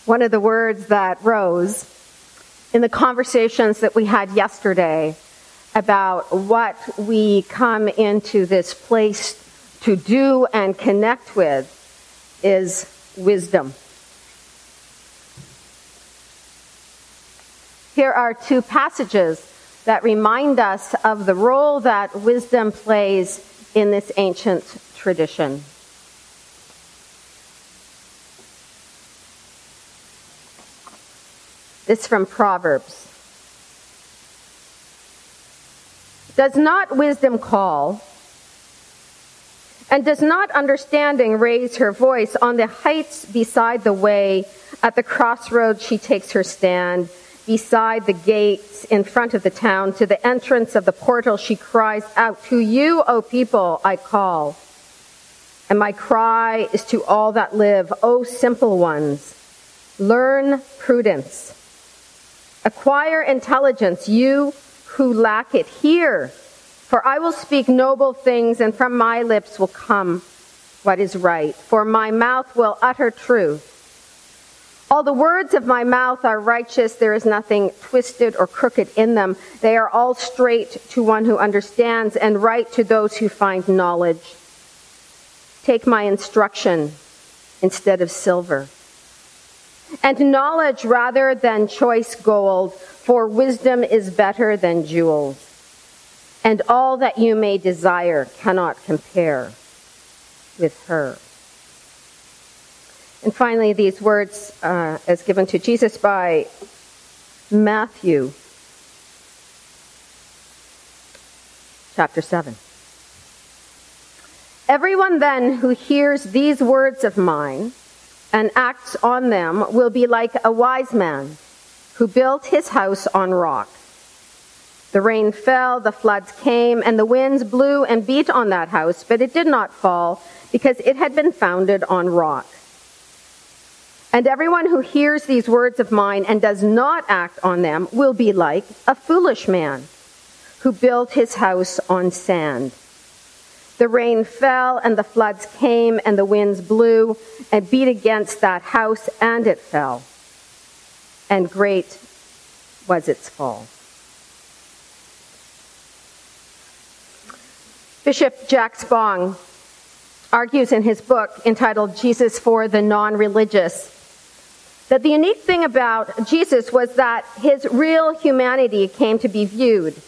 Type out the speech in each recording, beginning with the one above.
One of the words that rose in the conversations that we had yesterday about what we come into this place to do and connect with is wisdom. Here are two passages that remind us of the role that wisdom plays in this ancient tradition. This from Proverbs. Does not wisdom call? And does not understanding raise her voice? On the heights beside the way, at the crossroads she takes her stand. Beside the gates in front of the town, to the entrance of the portal she cries out, to you, O people, I call. And my cry is to all that live, O simple ones, learn prudence. Acquire intelligence, you who lack it. Hear, for I will speak noble things, and from my lips will come what is right. For my mouth will utter truth. All the words of my mouth are righteous. There is nothing twisted or crooked in them. They are all straight to one who understands, and right to those who find knowledge. Take my instruction instead of silver, and knowledge rather than choice gold, for wisdom is better than jewels. And all that you may desire cannot compare with her. And finally, these words as given to Jesus by Matthew, chapter 7. Everyone then who hears these words of mine and acts on them will be like a wise man who built his house on rock. The rain fell, the floods came, and the winds blew and beat on that house, but it did not fall because it had been founded on rock. And everyone who hears these words of mine and does not act on them will be like a foolish man who built his house on sand. The rain fell and the floods came and the winds blew and beat against that house, and it fell. And great was its fall. Bishop Jack Spong argues in his book entitled Jesus for the Non-Religious that the unique thing about Jesus was that his real humanity came to be viewed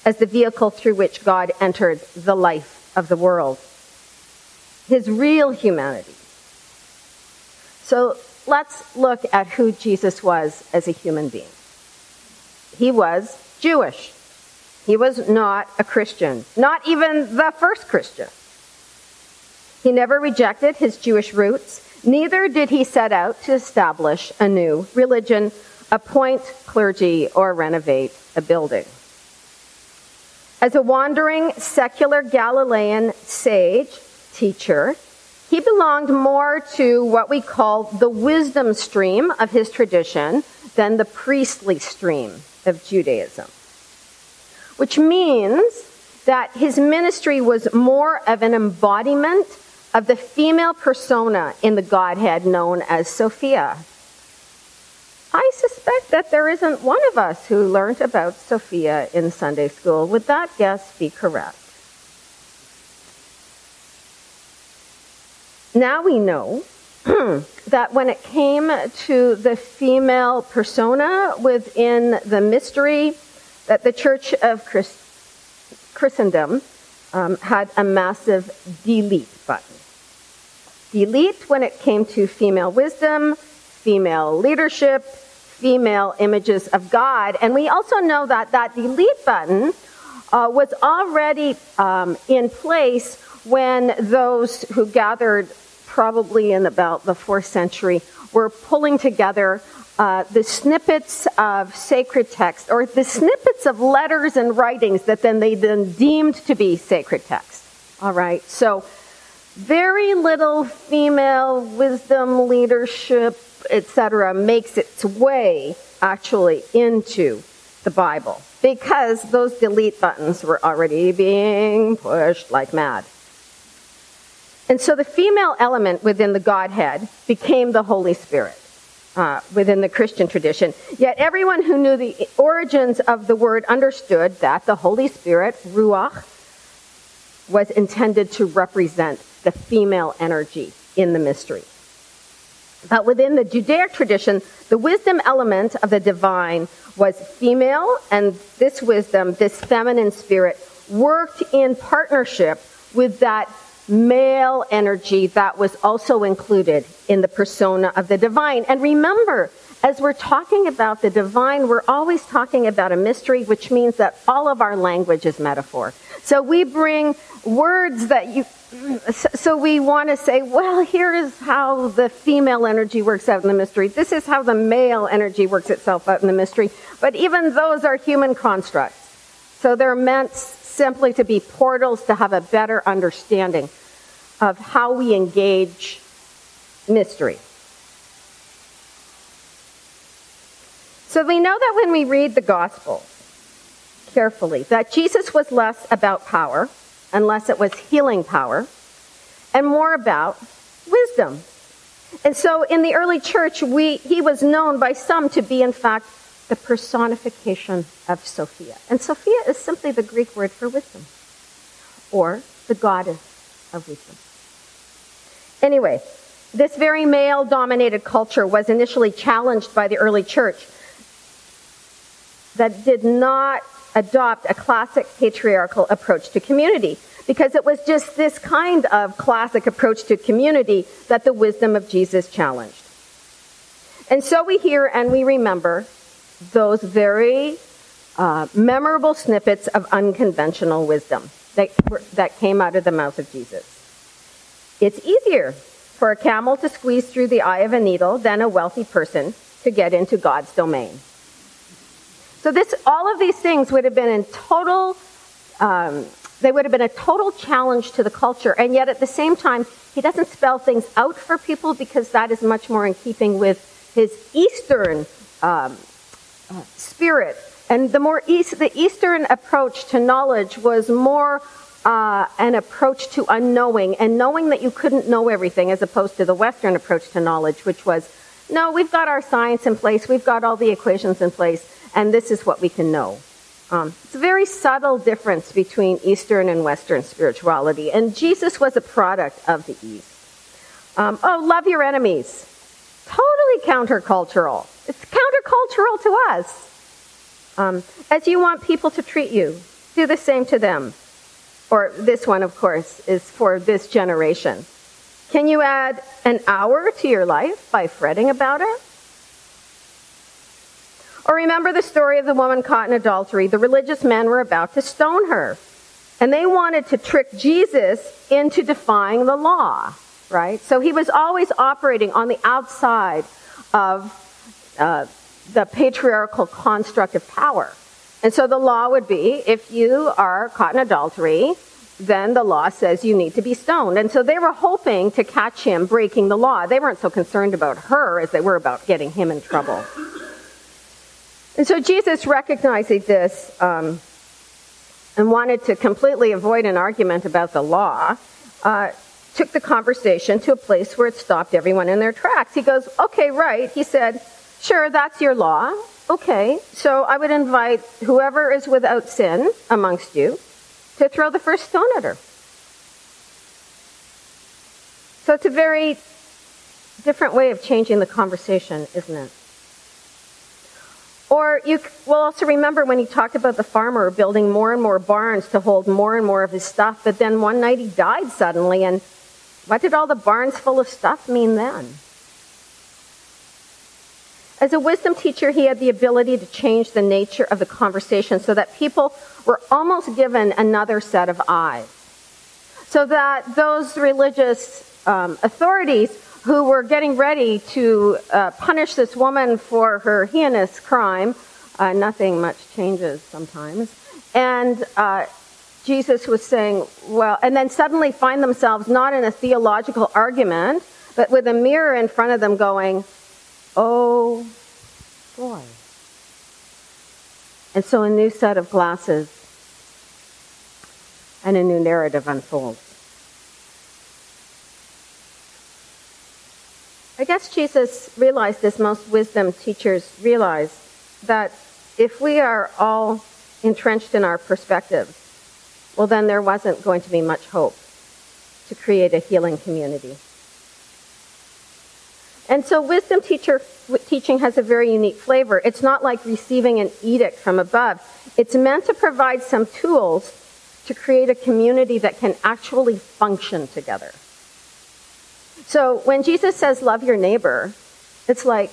as the vehicle through which God entered the life of the world. His real humanity. So let's look at who Jesus was as a human being. He was Jewish. He was not a Christian, not even the first Christian. He never rejected his Jewish roots. Neither did he set out to establish a new religion, appoint clergy, or renovate a building. As a wandering secular Galilean sage, teacher, he belonged more to what we call the wisdom stream of his tradition than the priestly stream of Judaism. Which means that his ministry was more of an embodiment of the female persona in the Godhead known as Sophia. I suspect that there isn't one of us who learned about Sophia in Sunday school. Would that guess be correct? Now we know that when it came to the female persona within the mystery, that the Church of Christendom had a massive delete button. Delete when it came to female wisdom, female leadership, female images of God. And we also know that that delete button was already in place when those who gathered probably in about the 4th century were pulling together the snippets of sacred text, or the snippets of letters and writings that they deemed to be sacred text. All right, so very little female wisdom, leadership, etc. makes its way actually into the Bible because those delete buttons were already being pushed like mad. And so the female element within the Godhead became the Holy Spirit. within the Christian tradition. Yet everyone who knew the origins of the word understood that the Holy Spirit, Ruach, was intended to represent the female energy in the mystery. But within the Judaic tradition, the wisdom element of the divine was female, and this wisdom, this feminine spirit, worked in partnership with that male energy that was also included in the persona of the divine. And remember, as we're talking about the divine, we're always talking about a mystery, which means that all of our language is metaphor. So we bring words so we want to say, well, here is how the female energy works out in the mystery. This is how the male energy works itself out in the mystery. But even those are human constructs. So they're meant simply to be portals to have a better understanding of how we engage mystery. So we know that when we read the Gospels carefully, that Jesus was less about power, unless it was healing power, and more about wisdom. And so in the early church, he was known by some to be, in fact, the personification of Sophia. And Sophia is simply the Greek word for wisdom, or the goddess of wisdom. Anyway, this very male-dominated culture was initially challenged by the early church that did not adopt a classic patriarchal approach to community, because it was just this kind of classic approach to community that the wisdom of Jesus challenged. And so we hear and we remember those very memorable snippets of unconventional wisdom that came out of the mouth of Jesus. It's easier for a camel to squeeze through the eye of a needle than a wealthy person to get into God's domain. So all of these things would have been a total challenge to the culture, and yet at the same time, he doesn't spell things out for people because that is much more in keeping with his Eastern spirit. And the Eastern approach to knowledge was more an approach to unknowing, and knowing that you couldn't know everything, as opposed to the Western approach to knowledge, which was, no, we've got our science in place, we've got all the equations in place, and this is what we can know. It's a very subtle difference between Eastern and Western spirituality, and Jesus was a product of the East. Love your enemies. Totally countercultural. It's countercultural to us. As you want people to treat you, do the same to them. Or this one, of course, is for this generation. Can you add an hour to your life by fretting about it? Or remember the story of the woman caught in adultery. The religious men were about to stone her. And they wanted to trick Jesus into defying the law, right? So he was always operating on the outside of the patriarchal construct of power. And so the law would be, if you are caught in adultery, then the law says you need to be stoned. And so they were hoping to catch him breaking the law. They weren't so concerned about her as they were about getting him in trouble. And so Jesus, recognizing this and wanted to completely avoid an argument about the law, took the conversation to a place where it stopped everyone in their tracks. He goes, okay, right. He said, sure, that's your law. Okay, so I would invite whoever is without sin amongst you to throw the first stone at her. So it's a very different way of changing the conversation, isn't it? Or you will also remember when he talked about the farmer building more and more barns to hold more and more of his stuff, but then one night he died suddenly, and what did all the barns full of stuff mean then? As a wisdom teacher, he had the ability to change the nature of the conversation so that people were almost given another set of eyes. So that those religious authorities who were getting ready to punish this woman for her heinous crime, nothing much changes sometimes, and Jesus was saying, well, and then suddenly find themselves not in a theological argument, but with a mirror in front of them going, oh, boy. And so a new set of glasses and a new narrative unfolds. I guess Jesus realized, as most wisdom teachers realize, that if we are all entrenched in our perspective, well, then there wasn't going to be much hope to create a healing community. And so wisdom teaching has a very unique flavor. It's not like receiving an edict from above. It's meant to provide some tools to create a community that can actually function together. So when Jesus says, love your neighbor, it's like,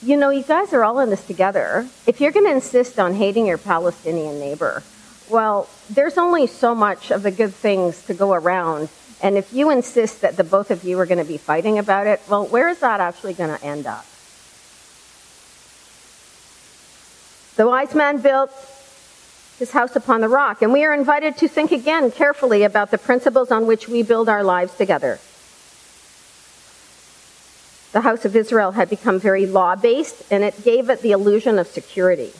you know, you guys are all in this together. If you're going to insist on hating your Palestinian neighbor, well, there's only so much of the good things to go around. And if you insist that the both of you are going to be fighting about it, well, where is that actually going to end up? The wise man built his house upon the rock, and we are invited to think again carefully about the principles on which we build our lives together. The house of Israel had become very law-based, and it gave it the illusion of security.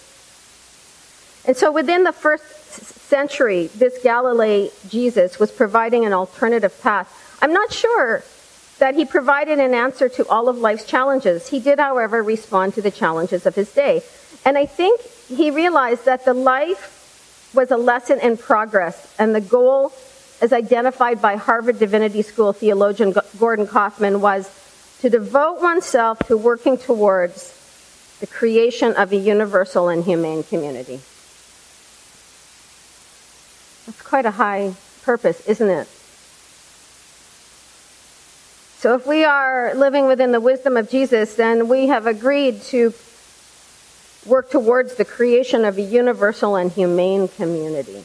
And so within the first century, this Galilee Jesus was providing an alternative path. I'm not sure that he provided an answer to all of life's challenges. He did, however, respond to the challenges of his day. And I think he realized that the life was a lesson in progress, and the goal, as identified by Harvard Divinity School theologian Gordon Kaufman, was to devote oneself to working towards the creation of a universal and humane community. That's quite a high purpose, isn't it? So if we are living within the wisdom of Jesus, then we have agreed to work towards the creation of a universal and humane community.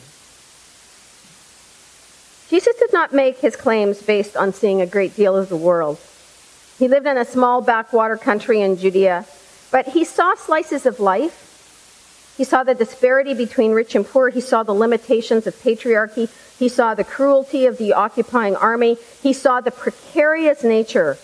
Jesus did not make his claims based on seeing a great deal of the world. He lived in a small backwater country in Judea, but he saw slices of life. He saw the disparity between rich and poor. He saw the limitations of patriarchy. He saw the cruelty of the occupying army. He saw the precarious nature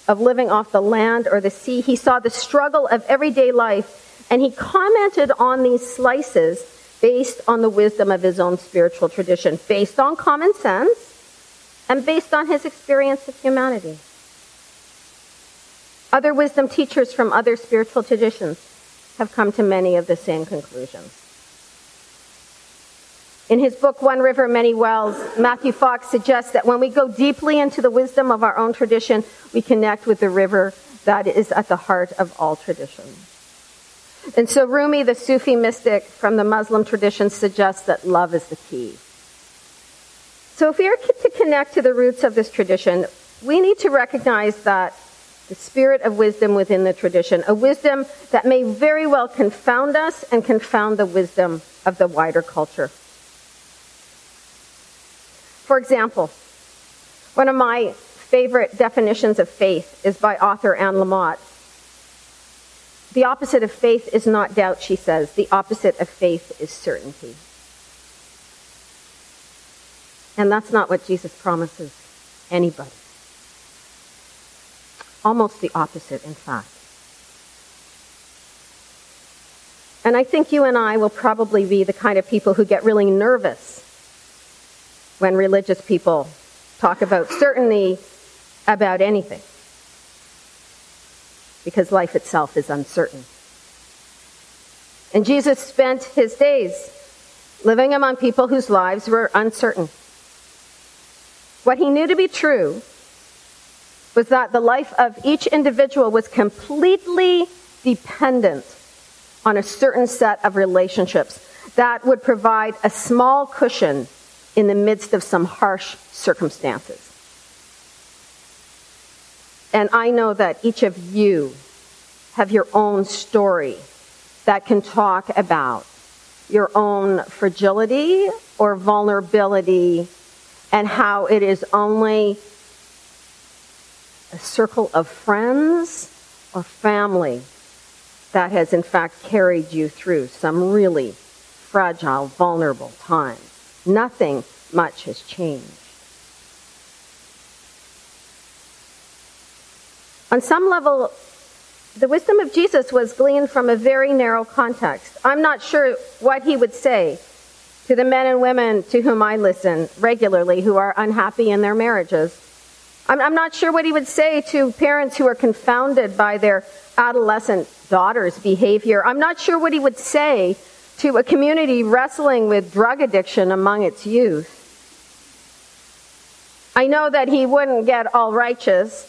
of living off the land or the sea. He saw the struggle of everyday life, and he commented on these slices based on the wisdom of his own spiritual tradition, based on common sense, and based on his experience of humanity. Other wisdom teachers from other spiritual traditions have come to many of the same conclusions. In his book, One River, Many Wells, Matthew Fox suggests that when we go deeply into the wisdom of our own tradition, we connect with the river that is at the heart of all traditions. And so Rumi, the Sufi mystic from the Muslim tradition, suggests that love is the key. So if we are to connect to the roots of this tradition, we need to recognize that the spirit of wisdom within the tradition, a wisdom that may very well confound us and confound the wisdom of the wider culture. For example, one of my favorite definitions of faith is by author Anne Lamott. The opposite of faith is not doubt, she says. The opposite of faith is certainty. And that's not what Jesus promises anybody. Almost the opposite, in fact. And I think you and I will probably be the kind of people who get really nervous when religious people talk about certainty about anything, because life itself is uncertain. And Jesus spent his days living among people whose lives were uncertain. What he knew to be true was that the life of each individual was completely dependent on a certain set of relationships that would provide a small cushion in the midst of some harsh circumstances. And I know that each of you have your own story that can talk about your own fragility or vulnerability and how it is only a circle of friends or family that has in fact carried you through some really fragile, vulnerable times. Nothing much has changed. On some level, the wisdom of Jesus was gleaned from a very narrow context. I'm not sure what he would say to the men and women to whom I listen regularly who are unhappy in their marriages, I'm not sure what he would say to parents who are confounded by their adolescent daughter's behavior. I'm not sure what he would say to a community wrestling with drug addiction among its youth. I know that he wouldn't get all righteous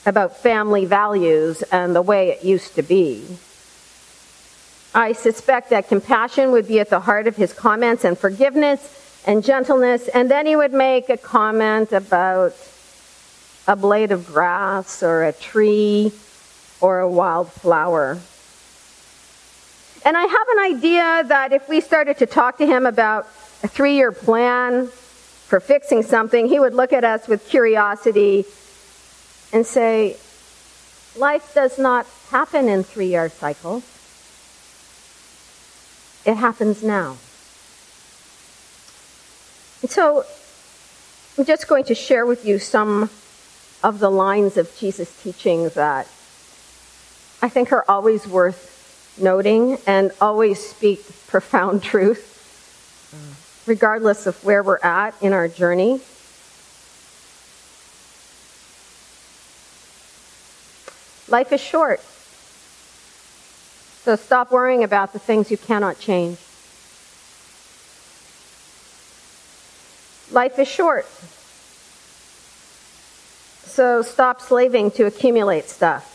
about family values and the way it used to be. I suspect that compassion would be at the heart of his comments, and forgiveness and gentleness, and then he would make a comment about a blade of grass or a tree or a wild flower. And I have an idea that if we started to talk to him about a 3-year plan for fixing something, he would look at us with curiosity and say, life does not happen in 3-year cycles. It happens now. And so I'm just going to share with you some of the lines of Jesus' teachings that I think are always worth noting and always speak profound truth, regardless of where we're at in our journey. Life is short, so stop worrying about the things you cannot change. Life is short, so stop slaving to accumulate stuff.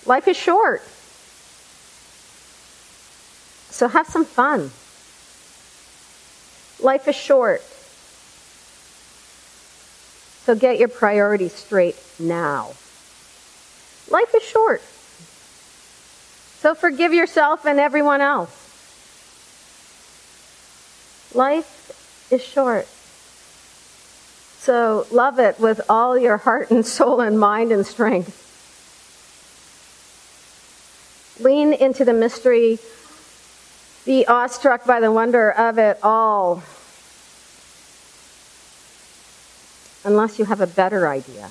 Life is short, so have some fun. Life is short, so get your priorities straight now. Life is short, so forgive yourself and everyone else. Life is short, so love it with all your heart and soul and mind and strength. Lean into the mystery, be awestruck by the wonder of it all, unless you have a better idea.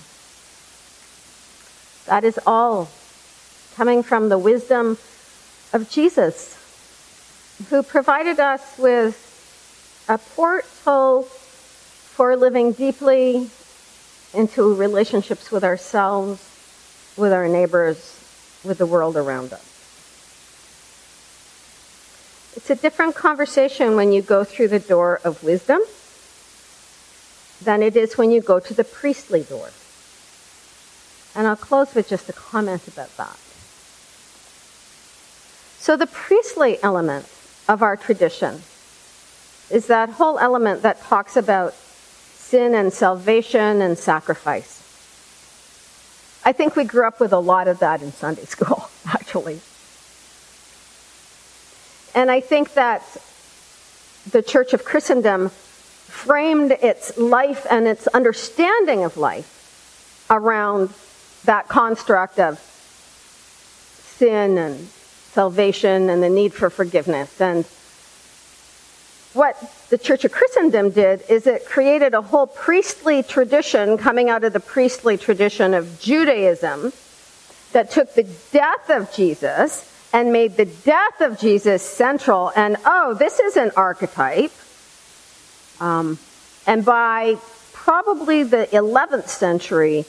That is all coming from the wisdom of Jesus, who provided us with a portal for living deeply into relationships with ourselves, with our neighbors, with the world around us. It's a different conversation when you go through the door of wisdom than it is when you go to the priestly door. And I'll close with just a comment about that. So the priestly element of our tradition is that whole element that talks about sin and salvation and sacrifice. I think we grew up with a lot of that in Sunday school, actually. And I think that the Church of Christendom framed its life and its understanding of life around that construct of sin and salvation and the need for forgiveness. And what the Church of Christendom did is it created a whole priestly tradition coming out of the priestly tradition of Judaism that took the death of Jesus and made the death of Jesus central. And, this is an archetype. And by probably the 11th century,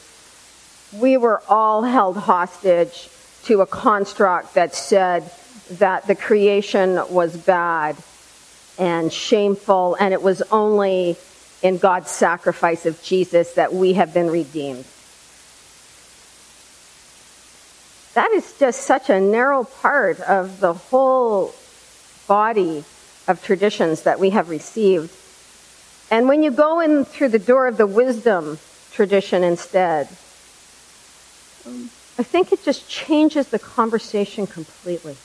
we were all held hostage to a construct that said that the creation was bad and shameful, and it was only in God's sacrifice of Jesus that we have been redeemed. That is just such a narrow part of the whole body of traditions that we have received. And when you go in through the door of the wisdom tradition instead, I think it just changes the conversation completely.